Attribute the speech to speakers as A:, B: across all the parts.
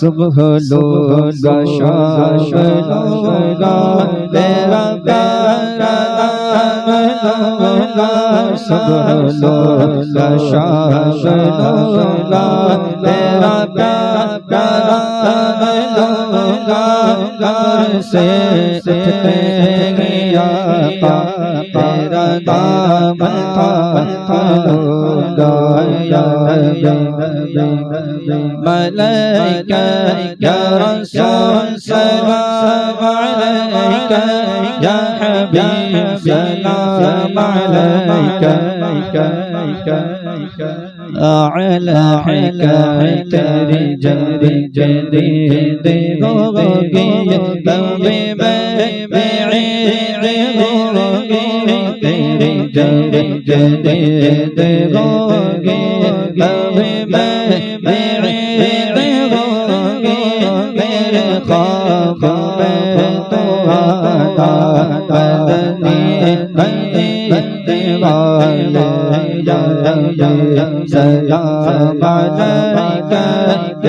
A: सुबह लूंगा शाम लूंगा तेरा प्यारा नाम लूंगा सुबह लूंगा शाम लूंगा तेरा प्यारा नाम लूंगा घर से उठते गया तेरा नाम लूंगा या मलाइका या रसूल सलाम अलैका या हबीब सलाम अलैका अला हिकायत रिजल जदीद होगी तबे मैं होगी तेरी जदीद होगी तबे मैं होगी मेरे ख्वाब में तो आता बदनी वाले सलाम अलैका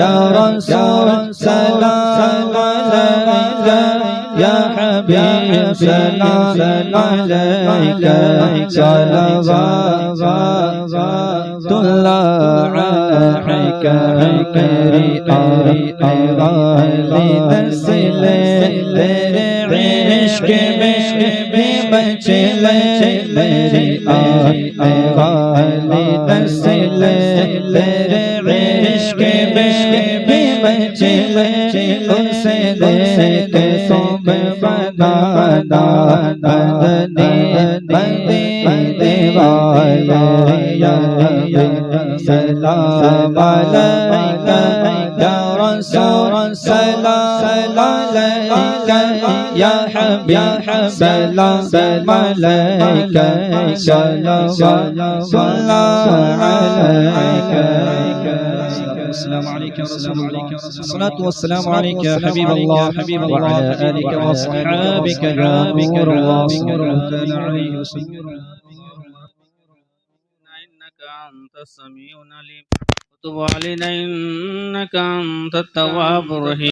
A: या रसूल सलाम अलैका या हबीब सलाम अलैका सलवातुल्लाह अलैका आली नस्ले तेरे इश्क में बचले मेरी आली नस्ले तेरे इश्क में बचले उनसे देख तुम बनाना बदनी वाले सलाम अलैका या रसूल सलाम अलैका या हबीब सलाम अलैका सल्लल्लाहु अलैका السلام عليك يا رسول الله الصلاة والسلام عليك يا حبيب الله وعلى آلك وأصحابك نور الله صلى الله عليه وسلم إنك أنت السميع العليم وتب علينا إنك أنت التواب الرحيم